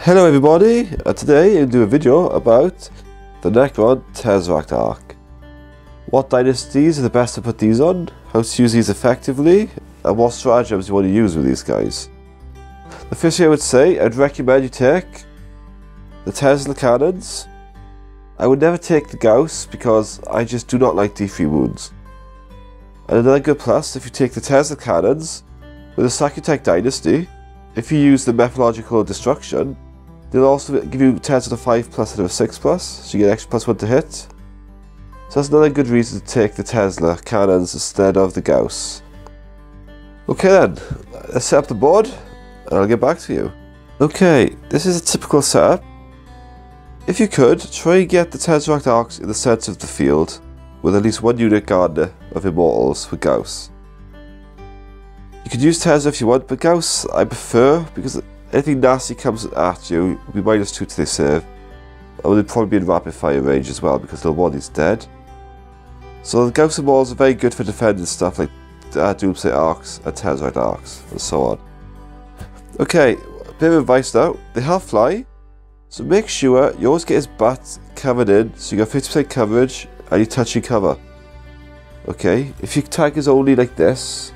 Hello everybody, today I'm going to do a video about the Necron Tesseract Ark. What dynasties are the best to put these on, how to use these effectively, and what stratagems you want to use with these guys. The first thing I would say, I'd recommend you take the Tesla cannons. I would never take the Gauss because I just do not like D3 wounds. And another good plus, if you take the Tesla cannons with the Tesseract dynasty, if you use the methodological destruction, they'll also give you Tesla 5 plus instead of 6 plus, so you get extra +1 to hit. So that's another good reason to take the Tesla cannons instead of the Gauss. Okay then, let's set up the board and I'll get back to you. Okay, this is a typical setup. If you could, try and get the Tesseract Arks in the centre of the field with at least one unit Gardener of Immortals with Gauss. You could use Tesla if you want, but Gauss I prefer because anything nasty comes at you will be -2 to their serve. And they'll probably be in rapid fire range as well because the body's dead. So the Gauss Immortals are very good for defending stuff like Doomsday Arks and Tesseract Arks and so on. Okay, a bit of advice now. They have fly, so make sure you always get his butt covered in so you got 50% coverage and you touch your cover. Okay, if your tank is only like this,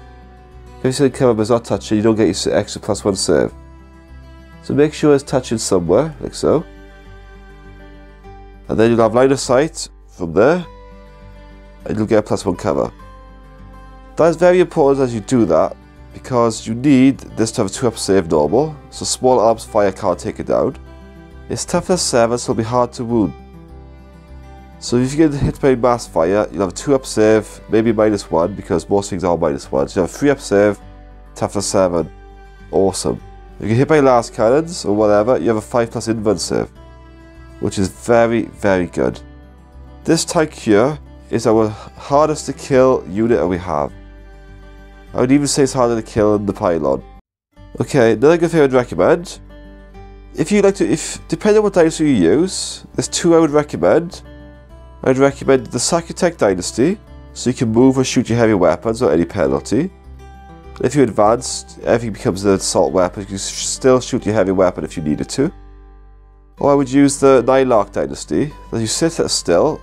50% cover but it's not touching, you don't get your extra +1 serve. So make sure it's touching somewhere, like so. And then you'll have line of sight from there, and you'll get a +1 cover. That is very important as you do that, because you need this to have a 2-up save normal, so small arms fire can't take it down. It's toughness 7, so it'll be hard to wound. So if you get hit by mass fire, you'll have a 2-up save, maybe -1, because most things are -1. So you have a 3-up save, toughness 7. Awesome. If you get hit by last cannons or whatever, you have a 5+ invuln save, which is very, very good. This tank here is our hardest to kill unit that we have. I would even say it's harder to kill than the pylon. Okay, another good thing I would recommend. If you like to, depending on what dynasty you use, there's 2 I would recommend. I'd recommend the Tesseract dynasty, so you can move or shoot your heavy weapons without any penalty. If you're advanced, everything becomes an assault weapon. You can still shoot your heavy weapon if you needed to. Or I would use the Tesseract dynasty, that you sit still,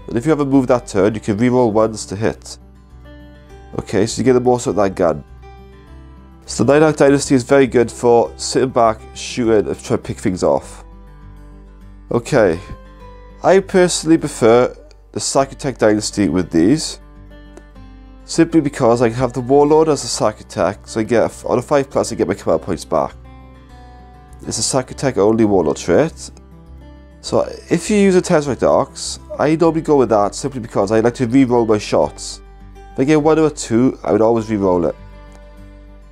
and if you haven't moved that turn, you can reroll 1s to hit. Okay, so you get the most out of that gun. So the Tesseract dynasty is very good for sitting back, shooting, and trying to pick things off. Okay, I personally prefer the Tesseract dynasty with these, simply because I have the Warlord as a Tesseract, so I get on a 5+ I get my command points back. It's a Tesseract only Warlord trait. So if you use a Tesseract Arks, I normally go with that simply because I like to re-roll my shots. If I get 1 or 2, I would always re-roll it.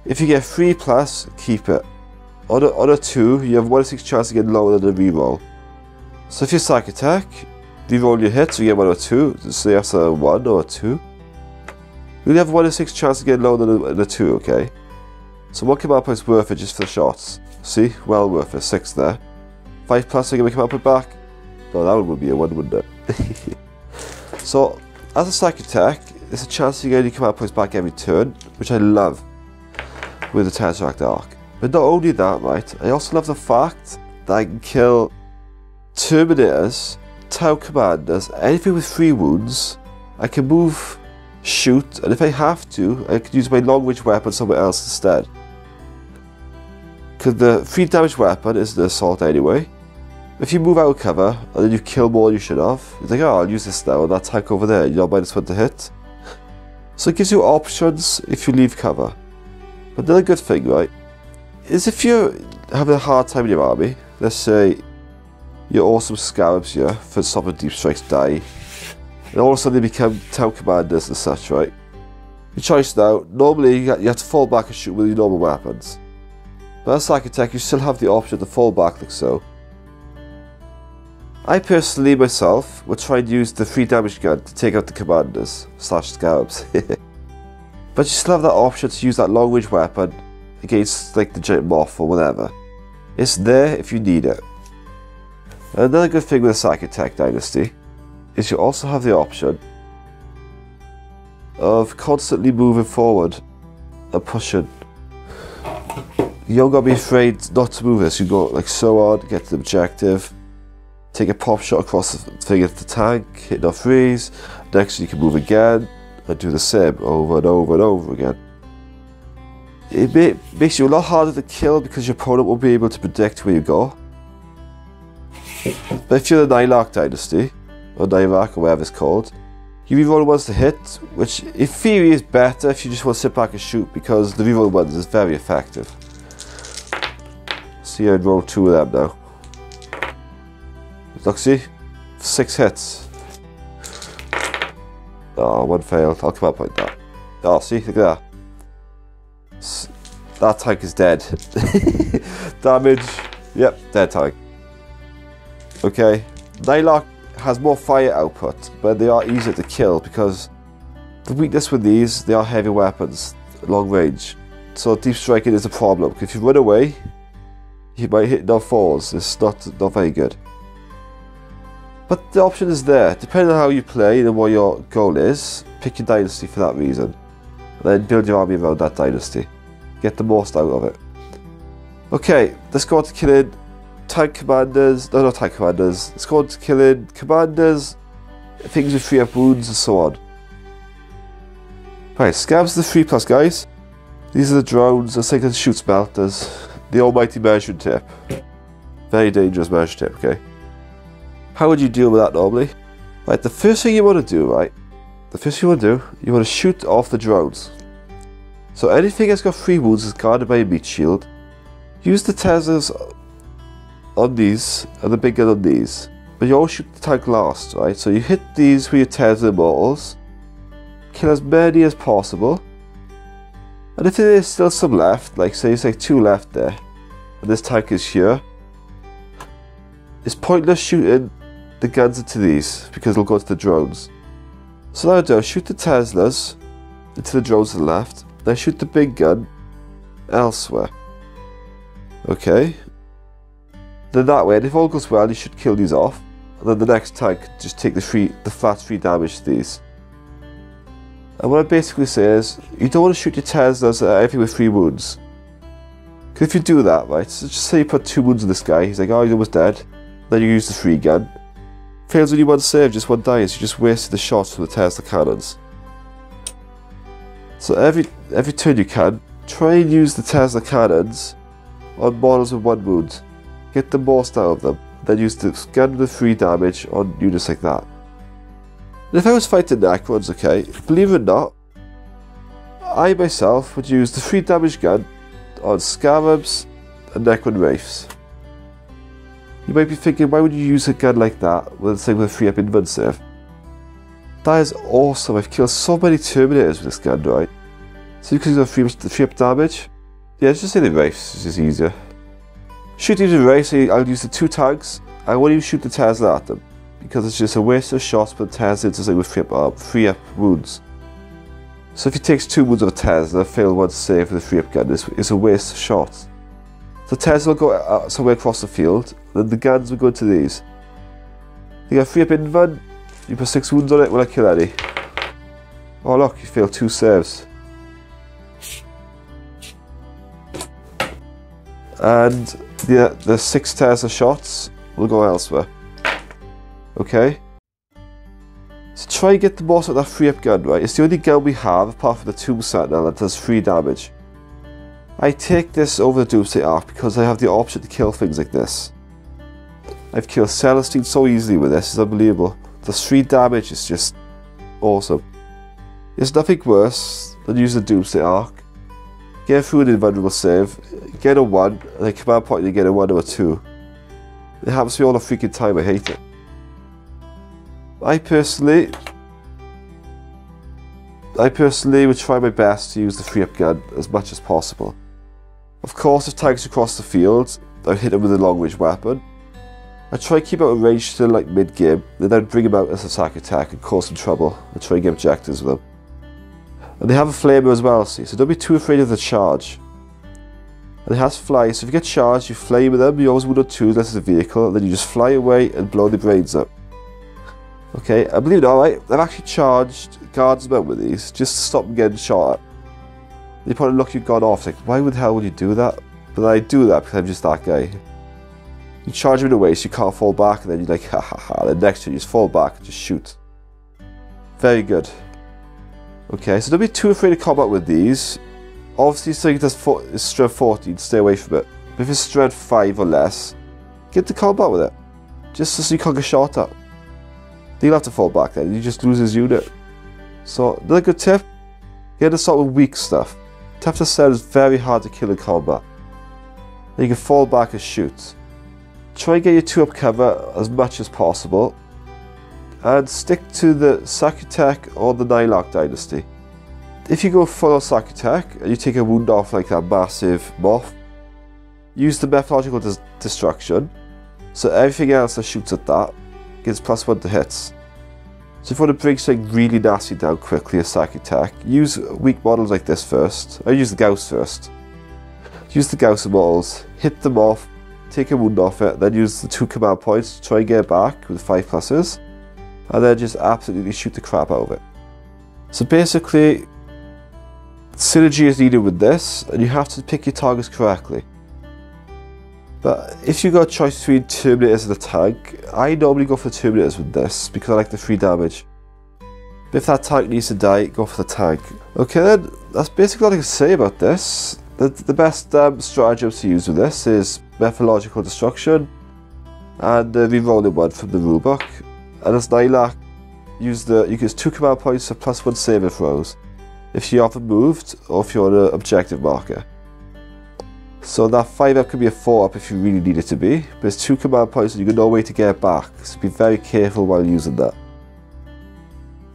If you get 3+, keep it. On a 2, you have 1 in 6 chance to get lower than a re-roll. So if you're Tesseract, re-roll your hits, so you get 1 or 2, so you have a 1 or a 2. You only have 1 in 6 chance to get lower than a 2, okay? So 1 command point is worth it just for the shots. See? Well worth it, 6 there. 5+, I get my command point back. No, that one would be a 1, wouldn't it? So, as a Tesseract, there's a chance you get any command points back every turn, which I love with the Tesseract Ark. But not only that, right, I also love the fact that I can kill Terminators, Tau Commanders, anything with 3 wounds. I can move, shoot, and if I have to, I can use my long-range weapon somewhere else instead. Because the 3 damage weapon is the assault anyway. If you move out of cover, and then you kill more than you should have, you're like, oh, I'll use this now, and that tank over there, you're -1 to hit. So it gives you options if you leave cover. But another good thing, right, is if you're having a hard time in your army, let's say your awesome Scarabs here for stopping deep strikes die, and all of a sudden they become Tau Commanders and such, right? Your choice now, normally you have to fall back and shoot with your normal weapons. But as Tesseract, you still have the option to fall back like so. I personally, myself, would try and use the 3 damage gun to take out the Commanders / Scarabs. But you still have that option to use that long range weapon against like the giant moth or whatever. It's there if you need it. Another good thing with the Tesseract dynasty is you also have the option of constantly moving forward and pushing. You don't gotta be afraid not to move this. You go like so on, get to the objective, take a pop shot across the thing at the tank, hit no freeze. Next you can move again and do the same over and over and over again. It makes you a lot harder to kill because your opponent won't be able to predict where you go. But if you're the Nylark Dynasty, or Nylark or whatever it's called, you reroll ones to hit, which in theory is better if you just want to sit back and shoot, because the reroll ones is very effective. See, I'd roll 2 of them now. Look, see? 6 hits. Oh, 1 failed. I'll come up like that. Oh, see? Look at that. That tank is dead. Damage. Yep, dead tank. Okay. Nylark has more fire output, but they are easier to kill because the weakness with these, they are heavy weapons, long range. So deep striking is a problem. If you run away, you might hit no falls. It's not very good. But the option is there. Depending on how you play and what your goal is, pick your dynasty for that reason. And then build your army around that dynasty. Get the most out of it. Okay, let's go on to killing tank commanders. No, not tank commanders. Let's go on to killing commanders, things with 3-up wounds and so on. Right, scabs the 3+, guys. These are the drones. Let's take the shoot smelters. The almighty measuring tape. Very dangerous measuring tape, okay? How would you deal with that normally? Right, the first thing you want to do, right? The first thing you want to do, you want to shoot off the drones. So anything that's got 3 wounds is guarded by a meat shield. Use the Teslas on these and the big gun on these. But you always shoot the tank last, right? So you hit these with your Tesla immortals. Kill as many as possible. And if there is still some left, like say it's like 2 left there, and this tank is here, it's pointless shooting the guns into these because they'll go to the drones. So now do, shoot the Teslas into the drones to the left, then shoot the big gun elsewhere. Okay. Then that way, and if all goes well, you should kill these off. And then the next tank, just take the flat 3 damage to these. And what I basically say is, you don't want to shoot your Teslas at everything with 3 wounds. Because if you do that, right, so just say you put 2 wounds on this guy, he's like, oh, he's almost dead. Then you use the 3 gun. Fails only 1 save, just 1 dies, you just wasted the shots from the Tesla cannons. So every turn you can, try and use the Tesla cannons on models with 1 wound. Get the most out of them, then use the gun with 3 damage on units like that. And if I was fighting Necrons, okay, believe it or not, I myself would use the 3 damage gun on Scarabs and Necron Wraiths. You might be thinking, why would you use a gun like that with a 3-up invuln save? That is awesome. I've killed so many Terminators with this gun, right? So you can use 3-up damage. Yeah, let's just say the Wraiths, it's just easier. Shooting the Wraiths, I'll use the 2 tanks. I won't even shoot the Tesla at them, because it's just a waste of shots for the Tesla into something with 3-up wounds. So if he takes 2 wounds of a Tesla, fail 1 save with a 3-up gun, it's a waste of shots. So Tesla will go somewhere across the field, then the guns will go into these. You got 3-up invuln, you put 6 wounds on it, will I kill any? Oh look, you failed 2 saves. And the 6 Tesla shots will go elsewhere. Okay? So try and get the most out of that 3-up gun, right? It's the only gun we have, apart from the Tomb Sentinel, that does 3 damage. I take this over the Doomsday Ark because I have the option to kill things like this. I've killed Celestine so easily with this, it's unbelievable. The 3 damage is just awesome. There's nothing worse than using the Doomsday Ark, get through an invulnerable save, get a 1, and then command point and get a 1 or a 2. It happens to me all the freaking time, I hate it. I personally would try my best to use the 3-up gun as much as possible. Of course, if tanks across the field, I'd hit them with a long-range weapon. I'd try to keep out of range till like mid-game, then I'd bring them out as a sack attack and cause some trouble and try and get objectives with them. And they have a flamer as well, see, so don't be too afraid of the charge. And it has fly, so if you get charged, you flame with them, you always wound on 2 unless it's a vehicle, and then you just fly away and blow the brains up. Okay, I believe it or not, I've actually charged guardsmen with these, just to stop them getting shot at. You probably look your god off, like, why the hell would you do that? But I do that because I'm just that guy. You charge him in a way so you can't fall back, and then you're like, ha ha ha. Then next turn you just fall back and just shoot. Very good. Okay, so don't be too afraid of combat with these. Obviously, something that's strength 14, stay away from it. But if it's strength 5 or less, get to combat with it. Just so you can't get shot at. Then you'll have to fall back then, you just lose his unit. So, another good tip, get to start with weak stuff. Tough to sell is very hard to kill in combat. Then you can fall back and shoot. Try and get your 2-up cover as much as possible. And stick to the Sakutek or the Nylok dynasty. If you go full on Sakutek and you take a wound off like that massive moth, use the methodological destruction, so everything else that shoots at that gets +1 to hits. So if you want to bring something really nasty down quickly as Sakutek, use weak models like this first. I use the Gauss first. Use the Gauss models, hit them off, take a wound off it, then use the 2 command points to try and get it back with 5+, and then just absolutely shoot the crap out of it. So basically, synergy is needed with this, and you have to pick your targets correctly. But if you got a choice between Terminators and a tank, I normally go for the Terminators with this because I like the free damage. But if that tank needs to die, go for the tank. Okay then, that's basically all I can say about this. The best stratagems to use with this is methodological destruction and the rerolling one from the rulebook. And as Nylok, you can use 2 command points for +1 saving throws if you're often moved or if you're on an objective marker. So that 5-up could be a 4-up if you really need it to be, but it's 2 command points and you've got no way to get it back, so be very careful while using that.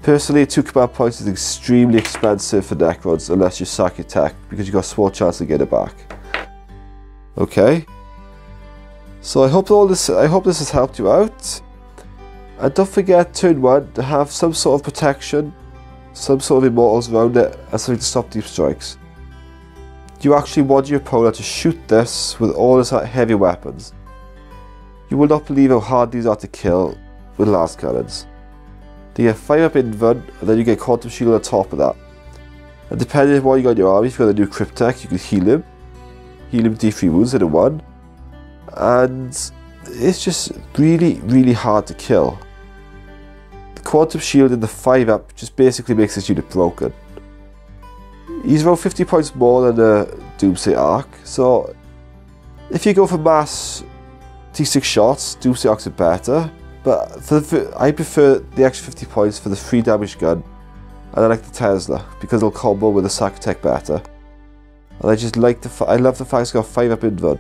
Personally, 2 command points is extremely expensive for Necrons unless you sack your tech, because you've got a small chance to get it back. Okay. So I hope this has helped you out. And don't forget turn 1 to have some sort of protection, some sort of immortals around it, and something to stop deep strikes. You actually want your opponent to shoot this with all his heavy weapons. You will not believe how hard these are to kill with last cannons. They get 5-up invuln, and then you get Quantum Shield on top of that. And depending on what you got in your army, if you got a new Cryptek, you can heal him D3 wounds in a 1. And it's just really, really hard to kill. The Quantum Shield in the 5-up just basically makes this unit broken. He's around 50 points more than the Doomsday Ark, so if you go for mass T6 shots, Doomsday Arks are better, but I prefer the extra 50 points for the 3 damage gun, and I like the Tesla because it'll combo with the Sakutek better. And I just like I love the fact it's got 5-up invuln.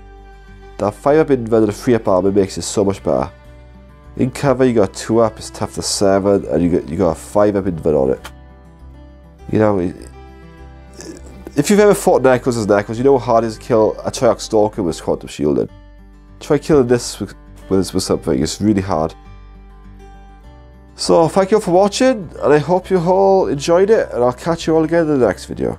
That 5-up invuln and a 3-up armor makes it so much better. In cover you got 2-up, it's tough to 7, and you got a 5-up invuln on it. You know, if you've ever fought Necrons as Necrons, you know how hard it is to kill a Triarch Stalker with Quantum Shielding. Try killing this with something, it's really hard. So thank you all for watching, and I hope you all enjoyed it, and I'll catch you all again in the next video.